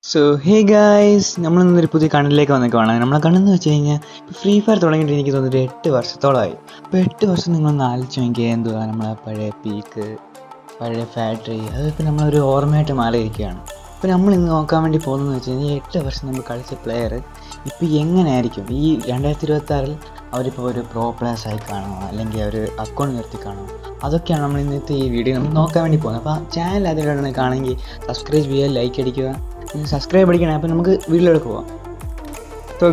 Hey guys, നമ്മളിന്നൊരു പുതിയ കണ്ടന്റിലേക്ക് വന്നേക്കുവാണ്. നമ്മളെ കണ്ടെന്ന് വെച്ച് കഴിഞ്ഞാൽ ഇപ്പോൾ ഫ്രീ ഫയർ തുടങ്ങിയിട്ട് എനിക്ക് തോന്നുന്നു 8 വർഷത്തോളമായി. അപ്പോൾ 8 വർഷം നിങ്ങളൊന്ന് ആലോചിച്ച് നോക്കിയാൽ എന്തുവാ നമ്മളെ പഴയ പീക്ക്, പഴയ ഫാക്ടറി, അതൊക്കെ നമ്മളൊരു ഓർമ്മയായിട്ട് മാറിയിരിക്കുകയാണ്. അപ്പോൾ നമ്മളിന്ന് നോക്കാൻ വേണ്ടി പോകുന്നതെന്ന് വെച്ച് കഴിഞ്ഞാൽ 8 വർഷം നമ്മൾ കളിച്ച പ്ലെയർ ഇപ്പോൾ എങ്ങനെയായിരിക്കും ഈ 2026-ൽ അവരിപ്പോൾ ഒരു പ്രോ പ്ലേയേഴ്സ് ആയി കാണുമോ, അല്ലെങ്കിൽ അവർ അക്കൗണ്ട് നിർത്തി കാണുമോ, അതൊക്കെയാണ് നമ്മൾ ഇന്നത്തെ ഈ വീഡിയോ നമ്മൾ നോക്കാൻ വേണ്ടി പോകുന്നത്. അപ്പോൾ ചാനൽ അതിലൂടെ കാണുമെങ്കിൽ സബ്സ്ക്രൈബ് ചെയ്യുക, ലൈക്ക് അടിക്കുക, സബ്സ്ക്രൈബ് അടിക്കണം. അപ്പോൾ നമുക്ക് വീഡിയോയിലേക്ക് പോകാം.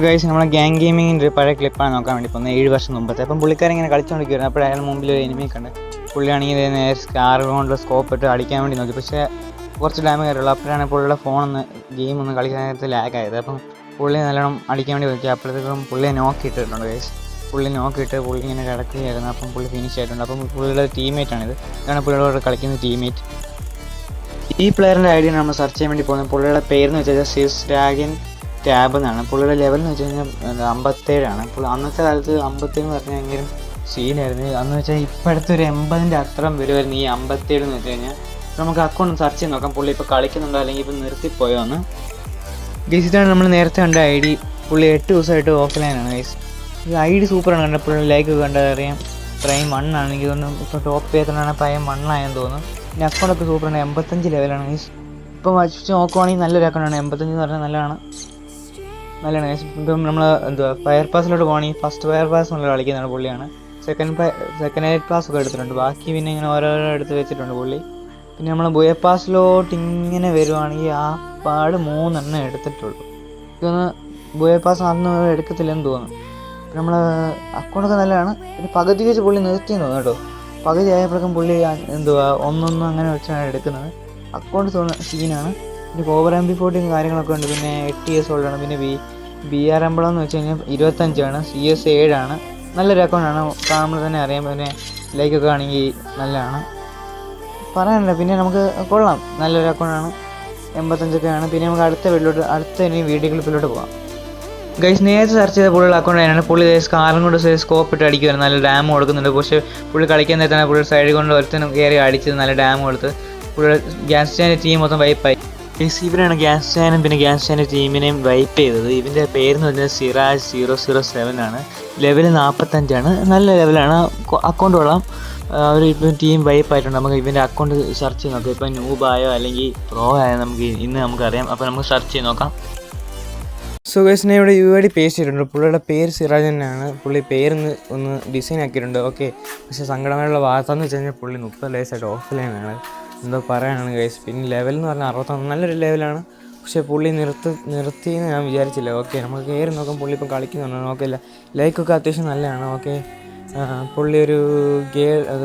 ഗൈസ്, നമ്മളെ ഗ്യാങ് ഗെയിമിങ്ങിൻ്റെ പഴയ ക്ലിപ്പാണ് നോക്കാൻ വേണ്ടി പോകുന്നത് 7 വർഷം മുമ്പത്തെ. അപ്പം പുള്ളിക്കാരൻ ഇങ്ങനെ കളിച്ചുകൊണ്ടിരിക്കുകയായിരുന്നു. അപ്പോൾ അയാൾ മുമ്പിൽ ഒരു എനിമി കണ്ട് പുള്ളിയാണെങ്കിൽ നേരെ സ്കാർ കൊണ്ട് സ്കോപ്പ് ഇട്ട് അടിക്കാൻ വേണ്ടി നോക്കി. പക്ഷേ കുറച്ച് ഡാമേജ് ആയിട്ടുള്ളൂ. അപ്പോഴാണ് പുള്ളിയുടെ ഫോണൊന്ന് ഗെയിം കളിക്കാൻ നേരത്ത് ലാഗ് ആയത്. അപ്പം പുള്ളി നല്ലോണം അടിക്കാൻ വേണ്ടി നോക്കി. അപ്പോഴത്തേക്കും പുള്ളിയെ നോക്കിയിട്ടിട്ടുണ്ട് ഗൈസ്. പുള്ളി നോക്കിയിട്ട് പുള്ളി ഇങ്ങനെ കിടക്കുകയായിരുന്നു. അപ്പം പുള്ളി ഫിനിഷ് ആയിട്ടുണ്ട്. അപ്പം പുള്ളിയുടെ ടീമേറ്റാണിത്. ഇതാണ് പുള്ളിയോട് കളിക്കുന്ന ടീമേറ്റ്. ഈ പ്ലെയറിൻ്റെ ഐഡിയ നമ്മൾ സെർച്ച് ചെയ്യാൻ വേണ്ടി പോകുന്നത്. പുള്ളിയുടെ പേരെന്ന് വെച്ച് കഴിഞ്ഞാൽ സിസ് ഡ്രാഗൻ ടാബ് എന്നാണ്. പുള്ളിയുടെ ലെവൽ എന്ന് വെച്ച് കഴിഞ്ഞാൽ 57 അപ്പോൾ അന്നത്തെ കാലത്ത് 57 എന്ന് പറഞ്ഞാൽ ഭയങ്കര സീനായിരുന്നു. അന്ന് വെച്ചാൽ ഇപ്പോഴത്തെ ഒരു 80-ൻ്റെ അത്രയും വരുമായിരുന്നു ഈ 57 എന്ന് വെച്ച് കഴിഞ്ഞാൽ. നമുക്ക് അക്കൗണ്ട് സെർച്ച് ചെയ്ത് നോക്കാം പുള്ളി ഇപ്പോൾ കളിക്കുന്നുണ്ടോ അല്ലെങ്കിൽ ഇപ്പോൾ നിർത്തിപ്പോയോ എന്ന്. ഗൈസ്, ഇതാണ് നമ്മൾ നേരത്തെ കണ്ട ID. പുള്ളി 8 ദിവസമായിട്ട് ഓഫ്ലൈനാണ് ഗൈസ്. ഈ ID സൂപ്പറാണ്. കണ്ട പുള്ളി ലൈക്ക് കണ്ടറിയാം. പ്രൈം 1 ആണ്. എനിക്ക് തോന്നുന്നു ഇപ്പോൾ ടോപ്പ് ചെയ്തിട്ടാണ് പ്രൈം 1 ആയെന്ന് തോന്നുന്നു. പിന്നെ അക്കൗണ്ടൊക്കെ സൂപ്പറാണ്. 85 ലെവലാണ് ഗൈസ്. ഇപ്പോൾ വച്ച് നോക്കുവാണെങ്കിൽ നല്ലൊരു അക്കൗണ്ടാണ്. 85 എന്ന് പറഞ്ഞാൽ നല്ലതാണ് ഗൈസ്. ഇപ്പം നമ്മൾ ഫയർ പാസിലോട്ട് പോകണമെങ്കിൽ ഫസ്റ്റ് ഫയർ പാസ് നമ്മൾ കളിക്കുന്നതാണ് പുള്ളിയാണ്. സെക്കൻഡ് എയ്ഡ് പാസ് ഒക്കെ എടുത്തിട്ടുണ്ട്. ബാക്കി പിന്നെ ഇങ്ങനെ ഓരോരോ എടുത്ത് വെച്ചിട്ടുണ്ട് പുള്ളി. പിന്നെ നമ്മൾ ബുയ പാസിലോട്ട് ഇങ്ങനെ വരുവാണെങ്കിൽ ആ പാട് 3 എടുത്തിട്ടുള്ളൂ. ഇതൊന്ന് ബുയ പാസ് അന്ന് എടുക്കത്തില്ലെന്ന് തോന്നുന്നു. പിന്നെ നമ്മൾ അക്കൗണ്ടൊക്കെ നല്ലതാണ്. പിന്നെ പകുതി വെച്ച് പുള്ളി നിർത്തിയെന്ന് തോന്നുന്നു കേട്ടോ. പകുതി ആയപ്പോഴേക്കും പുള്ളി ഒന്നൊന്നും അങ്ങനെ വെച്ചാണ് എടുക്കുന്നത്. അക്കൗണ്ട് സീനാണ്. പിന്നെ ഓവർ MP40 കാര്യങ്ങളൊക്കെ ഉണ്ട്. പിന്നെ 8 years ഓൾഡാണ്. പിന്നെ BR എംബ്ലം എന്ന് വെച്ച് കഴിഞ്ഞാൽ 25 CS 7. നല്ലൊരു അക്കൗണ്ടാണ്, നമ്മൾ തന്നെ അറിയാം. പിന്നെ ലൈക്കൊക്കെ ആണെങ്കിൽ നല്ലതാണ്, പറയാനില്ല. പിന്നെ നമുക്ക് കൊള്ളാം, നല്ലൊരു അക്കൗണ്ടാണ്. 85 പിന്നെ നമുക്ക് അടുത്ത ഇനി വീഡിയോ ക്ലിപ്പിലോട്ട് പോകാം. ഗൈസ്, നേരത്തെ സെർച്ച് ചെയ്ത പുള്ളിയുടെ അക്കൗണ്ട് തന്നെയാണ്. പുള്ളി കാറും കൊണ്ട് സ്കോപ്പ് ഇട്ട് അടിക്കുമായിരുന്നു. നല്ല ഡാം കൊടുക്കുന്നുണ്ട്. പക്ഷേ പുള്ളി കളിക്കാൻ നേരത്താണ് പുള്ളിയുടെ സൈഡിൽ കൊണ്ട് ഒരുത്തനും കയറി അടിച്ചത്. നല്ല ഡാം കൊടുത്ത് പുള്ളിയുടെ ഗ്യാസ് സ്റ്റാൻഡ് ടീം മൊത്തം വൈപ്പായി. ഗൈസ്, ഇവരാണ് ഗ്യാസ് സ്റ്റാനും പിന്നെ ഗ്യാസ് സ്റ്റാൻഡ് ടീമിനെയും വൈപ്പ് ചെയ്തത്. ഇവൻ്റെ പേരെന്ന് പറഞ്ഞാൽ സിറാജ് 007 ആണ്. ലെവൽ 45. നല്ല ലെവലാണ്. അക്കൗണ്ട് കൊള്ളാം. അവർ ഇപ്പം ടീം വൈപ്പ് ആയിട്ടുണ്ട്. നമുക്ക് ഇവൻ്റെ അക്കൗണ്ട് സെർച്ച് ചെയ്ത് നോക്കാം. ഇപ്പം നൂബായോ അല്ലെങ്കിൽ പ്രോ ആയോ നമുക്കറിയാം. അപ്പോൾ നമുക്ക് സെർച്ച് ചെയ്ത് നോക്കാം. ഗൈസ്, ഞാൻ ഇവിടെ UID പേസ്റ്റ് ചെയ്തിട്ടുണ്ട്. പുള്ളിയുടെ പേര് സിറാജ് തന്നെയാണ്. പുള്ളി പേരൊന്ന് ഡിസൈൻ ആക്കിയിട്ടുണ്ട്. ഓക്കെ, പക്ഷേ സങ്കടമായുള്ള വാർത്ത എന്ന് വെച്ച് കഴിഞ്ഞാൽ പുള്ളി 30 ഡേയ്സായിട്ട് ഓഫ്ലൈനാണ്. എന്തോ പറയാനാണ് ഗൈസ്. പിന്നെ ലെവൽ എന്ന് പറഞ്ഞാൽ 61. നല്ലൊരു ലെവലാണ്. പക്ഷേ പുള്ളി നിർത്തിയെന്ന് ഞാൻ വിചാരിച്ചില്ല. ഓക്കെ, നമുക്ക് കയറി നോക്കാം. പുള്ളി ഇപ്പം കളിക്കുന്നുണ്ടോ നോക്കില്ല. ലൈക്കൊക്കെ അത്യാവശ്യം നല്ലതാണ്. ഓക്കെ, പുള്ളി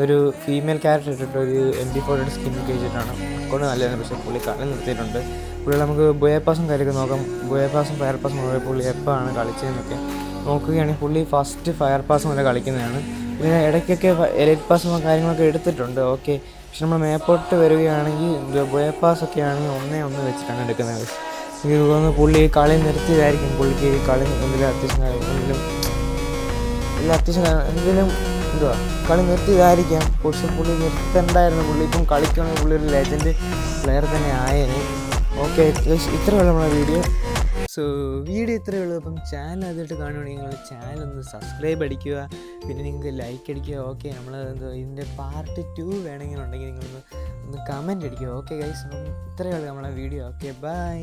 ഒരു ഫീമെയിൽ ക്യാരക്ടർ ഇട്ടിട്ട് ഒരു MP40 സ്കിന്നൊക്കെ വെച്ചിട്ടാണ്. അക്കൗണ്ട് നല്ലതാണ്. പക്ഷേ പുള്ളി കളി നിർത്തിയിട്ടുണ്ട്. പുള്ളി നമുക്ക് ബുയ പാസും കാര്യമൊക്കെ നോക്കാം. ബുയ പാസും ഫയർ പാസും നോക്കാം. പുള്ളി എപ്പോഴാണ് കളിച്ചതെന്നൊക്കെ നോക്കുകയാണെങ്കിൽ പുള്ളി ഫസ്റ്റ് ഫയർ പാസ് മുതലേ കളിക്കുന്നതാണ്. പിന്നെ ഇടയ്ക്കൊക്കെ എലൈറ്റ് പാസും കാര്യങ്ങളൊക്കെ എടുത്തിട്ടുണ്ട്. ഓക്കെ, പക്ഷെ നമ്മൾ മേപ്പോട്ട് വരികയാണെങ്കിൽ ബുയ പാസൊക്കെ ആണെങ്കിൽ 1-1 വെച്ചിട്ടാണ് എടുക്കുന്നത്. എനിക്ക് തോന്നുന്നു പുള്ളി കളി നിർത്തിയതായിരിക്കും. പുള്ളിക്ക് കളി എന്തെങ്കിലും കളി നിർത്തിയതായിരിക്കാം. പക്ഷെ പുള്ളി നിർത്തണ്ടായിരുന്നു. പുള്ളി ഇപ്പം കളിക്കുകയാണെങ്കിൽ പുള്ളി ഒരു ലെജൻഡ് പ്ലെയർ തന്നെ ആയേനെ. ഓക്കെ, ഇത്രയുള്ള നമ്മുടെ വീഡിയോ. വീഡിയോ ഇത്രയേ ഉള്ളൂ. അപ്പം ചാനൽ ആദ്യമായിട്ട് കാണുകയാണെങ്കിൽ നിങ്ങൾ ചാനലൊന്ന് സബ്സ്ക്രൈബ് അടിക്കുക. പിന്നെ നിങ്ങൾക്ക് ലൈക്ക് അടിക്കുക. ഓക്കെ, നമ്മൾ ഇതിൻ്റെ പാർട്ട് 2 വേണമെങ്കിൽ ഉണ്ടെങ്കിൽ നിങ്ങളൊന്ന് കമൻറ്റ് അടിക്കുക. ഓക്കെ ഗൈസ്, അപ്പം ഇത്രയേ ഉള്ളൂ നമ്മളെ വീഡിയോ. Okay, by.